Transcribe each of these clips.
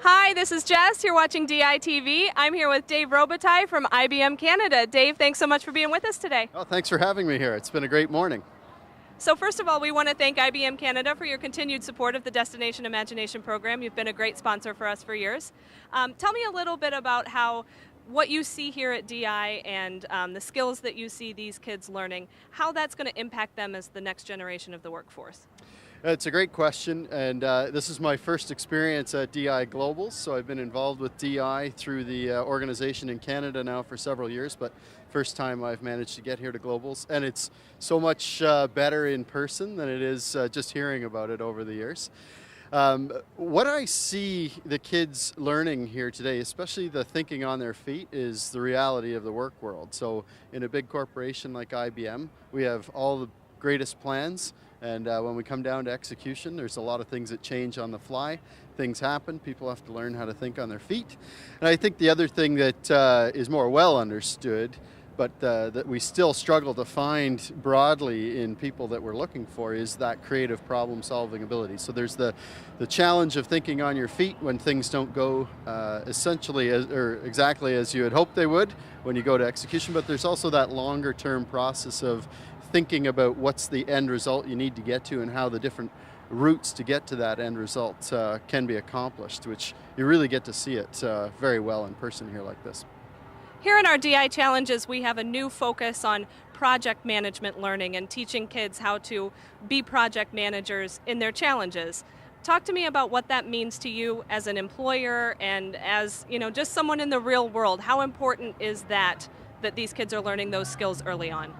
Hi, this is Jess. You're watching DITV. I'm here with Dave Robitaille from IBM Canada. Dave, thanks so much for being with us today. Oh, thanks for having me here. It's been a great morning. So first of all, we want to thank IBM Canada for your continued support of the Destination Imagination program. You've been a great sponsor for us for years. Tell me a little bit about what you see here at DI and the skills that you see these kids learning, how that's going to impact them as the next generation of the workforce. It's a great question, and this is my first experience at DI Global, so I've been involved with DI through the organization in Canada now for several years, but first time I've managed to get here to Globals, and it's so much better in person than it is just hearing about it over the years. What I see the kids learning here today, especially the thinking on their feet, is the reality of the work world. So in a big corporation like IBM, we have all the greatest plans, and when we come down to execution, there's a lot of things that change on the fly. Things happen, people have to learn how to think on their feet. And I think the other thing that is more well understood, but that we still struggle to find broadly in people that we're looking for, is that creative problem-solving ability. So there's the challenge of thinking on your feet when things don't go exactly as you had hoped they would when you go to execution, but there's also that longer-term process of thinking about what's the end result you need to get to and how the different routes to get to that end result can be accomplished, which you really get to see it very well in person here like this. Here in our DI Challenges, we have a new focus on project management learning and teaching kids how to be project managers in their challenges. Talk to me about what that means to you as an employer and as, just someone in the real world. How important is that these kids are learning those skills early on?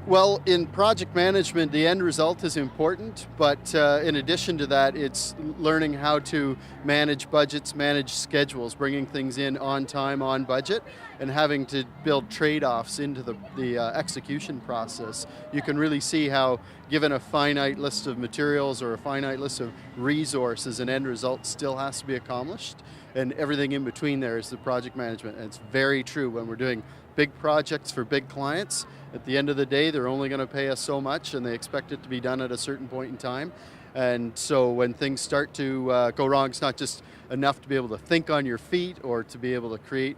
Well, in project management, the end result is important, but in addition to that, it's learning how to manage budgets, manage schedules, bringing things in on time, on budget, and having to build trade-offs into the execution process. You can really see how, given a finite list of materials or a finite list of resources, an end result still has to be accomplished, and everything in between there is the project management. And it's very true when we're doing big projects for big clients. At the end of the day, they're only going to pay us so much, and they expect it to be done at a certain point in time. And so when things start to go wrong, it's not just enough to be able to think on your feet or to be able to create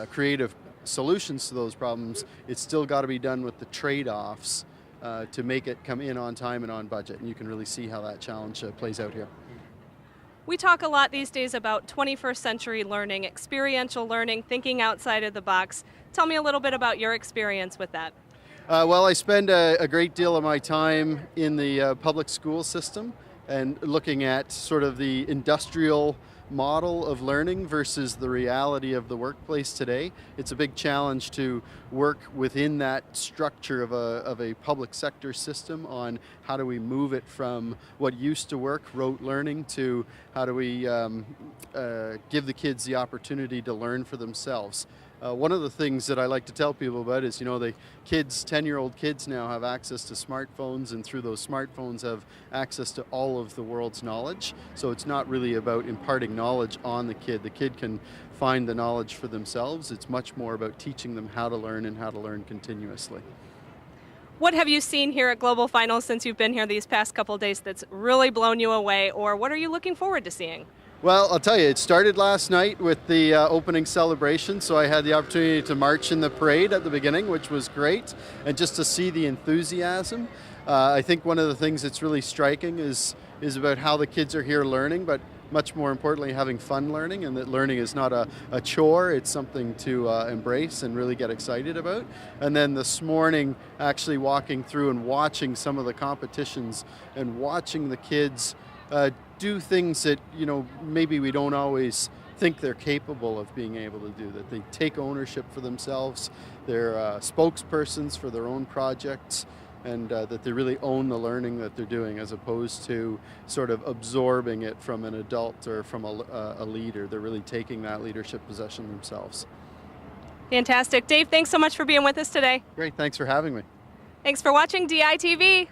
creative solutions to those problems. It's still got to be done with the trade-offs to make it come in on time and on budget. And you can really see how that challenge plays out here. We talk a lot these days about 21st century learning, experiential learning, thinking outside of the box. Tell me a little bit about your experience with that. Well, I spend a great deal of my time in the public school system and looking at sort of the industrial model of learning versus the reality of the workplace today. It's a big challenge to work within that structure of a public sector system on how do we move it from what used to work, rote learning, to how do we give the kids the opportunity to learn for themselves. One of the things that I like to tell people about is, the kids, 10-year-old kids now have access to smartphones, and through those smartphones have access to all of the world's knowledge. So it's not really about imparting knowledge on the kid. The kid can find the knowledge for themselves. It's much more about teaching them how to learn and how to learn continuously. What have you seen here at Global Finals since you've been here these past couple of days that's really blown you away, or what are you looking forward to seeing? Well, I'll tell you, it started last night with the opening celebration, so I had the opportunity to march in the parade at the beginning, which was great, and just to see the enthusiasm. I think one of the things that's really striking is about how the kids are here learning, but much more importantly, having fun learning, and that learning is not a chore, it's something to embrace and really get excited about. And then this morning, actually walking through and watching some of the competitions and watching the kids do things that maybe we don't always think they're capable of being able to do, that they take ownership for themselves, they're spokespersons for their own projects, and that they really own the learning that they're doing as opposed to sort of absorbing it from an adult or from a leader. They're really taking that leadership possession themselves. Fantastic. Dave, thanks so much for being with us today. Great, thanks for having me. Thanks for watching DITV.